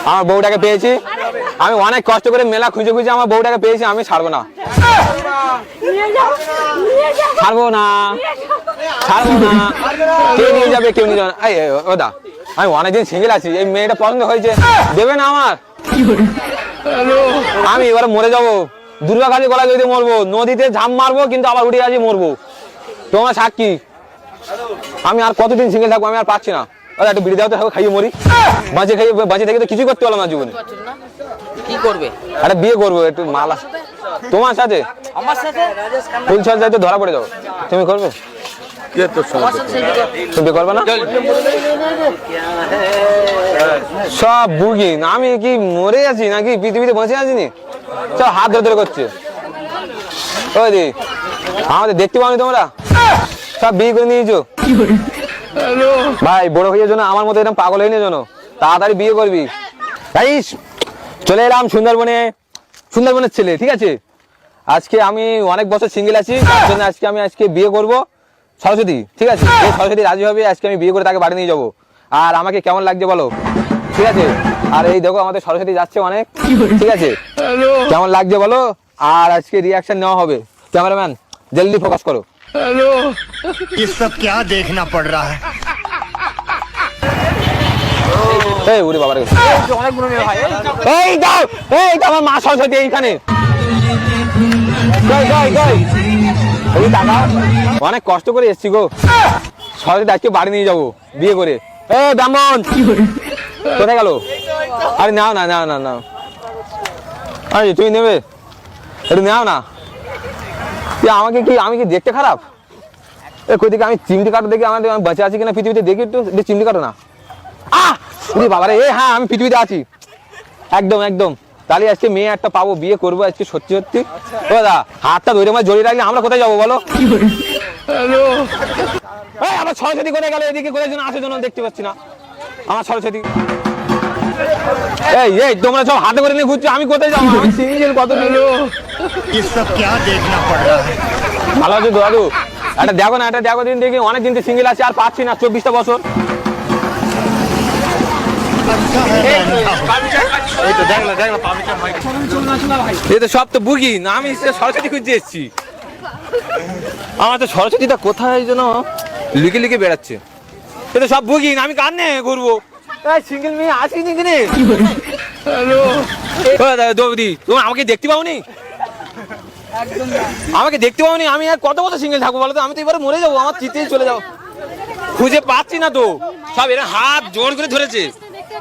আমার বউটাকে পেয়েছি, আমি অনেক কষ্ট করে মেলা খুঁজে খুঁজে আমার বউটাকে পেয়েছি, আমি ছাড়বো না, ছাড়বো না, ছাড়বো না। কেউ নিয়ে যাবে, কেউ নিয়ে যাবে। এই ওদা, আমি অনেকদিন সিঙ্গেল আছি, এই মেয়েটা পছন্দ হয়েছে, দেবে না আমার? আমি এবারে মরে যাবো, দুর্গা কালী গলা যদি মরবো, নদীতে ঝাঁপ মারবো, কিন্তু আবার উঠে আছি মরবো। তোমার সাক্ষী, আমি আর কতদিন সিঙ্গেল থাকবো, আমি আর পাচ্ছি না। একটু বিড়ি দাও তো, খাইয়ে মরি। বাঁচে থেকে তো কিছু করতে পারলাম না জীবনে। কি করবে? আরে বিয়ে করবো, একটু মালা তোমার সাথে, আমার সাথে ফুল ছাড় যাই তো ধরা পড়ে যাবো। তুমি করবে? তুমি করবে না? সব বুগিন, আমি কি মরে আছি নাকি পৃথিবীতে বসে আছি? সব হাত ধরে ধরে করছে। ওই দি, আমাদের দেখতে পাওনি তোমরা? সব বিয়ে করে নিয়েছো ভাই, বড় হয়ে জন্য আমার মতো এরকম পাগল হয়ে নিয়ে জন্য তাড়াতাড়ি বিয়ে করবি। চলে এলাম সুন্দরবনের ছেলে, ঠিক আছে? আজকে আমি অনেক বছর সিঙ্গেল আছি, তার জন্য আজকে বিয়ে করব সরস্বতী, ঠিক আছে? সরস্বতী রাজি হবে, আজকে আমি বিয়ে করে তাকে বাড়ি নিয়ে যাবো। আর আমাকে কেমন লাগছে বলো, ঠিক আছে? আর এই দেখো আমাদের সরস্বতী যাচ্ছে অনেক, ঠিক আছে? কেমন লাগছে বলো, আর আজকে রিয়াকশন নেওয়া হবে। ক্যামেরাম্যান জলদি ফোকাস করো। ये सब क्या देखना पड़ रहा है? এই ওরে বাবা রে, এই দাও, এই তো আমার মা সরস্বতী এইখানে। অনেক কষ্ট করে এসছি গো, সরস্বতী আজকে বাড়ি নিয়ে যাবো বিয়ে করে। এ ব্রাহ্মণ কোথায় গেল? আরে নাও না, নাও না, নাও। আরে তুমি নেবে, একটু নাও না। আমি কি দেখতে খারাপ? কই দিকে আমি চিমটি কাটো দেখি, আমি বাঁচে আছি কিনা পৃথিবীতে, দেখি একটু চিমটি কাটো না। বাবা রে, হ্যাঁ আমি পৃথিবীতে আছি, একদম একদম। তাহলে আজকে মেয়ে একটা পাবো, বিয়ে করবো আজকে সত্যি সত্যি। ও দা, হাতটা ধরে আমার জড়িয়ে রাখলে আমরা কোথায় যাবো বলো? আমার সরস্বতী কোথায় গেল? এদিকে কোথায় যেন আসে, যেন দেখতে পাচ্ছি না আমার সরস্বতী। এই তোমরা সব হাতে করে নিয়ে ঘুরছো, আমি কোথায় যাবো? আমি সিঙ্গেল, কত ये सब क्या देखना पड़ रहा है? ভালো আছো দাদু? এটা দেখো না, এটা দেখো, দিন দেখি অনেকদিন থেকে সিঙ্গেল আছে, আর পাচ্ছি না 24টা বছর। এই তো সব তো বুগি না, আমি সরস্বতী খুঁজতে এসেছি। আমার তো সরস্বতীটা কোথায় যেন লিখে লিখে বেড়াচ্ছে। এই তো সব বুগি না, আমি কার নিয়ে ঘুরবো? সিঙ্গেল মেয়ে আছি কিনে। দৌদি, তুমি আমাকে দেখতে পাওনি? আমাকে দেখতে পাওনি? আমি আর কত বছর সিঙ্গেল থাকবো বলো তো? আমি তো এবারে মরে যাবো, আমার চিতেই চলে যাবো। খুঁজে পাচ্ছি না তো, সব এরা হাত জোর করে ধরেছে।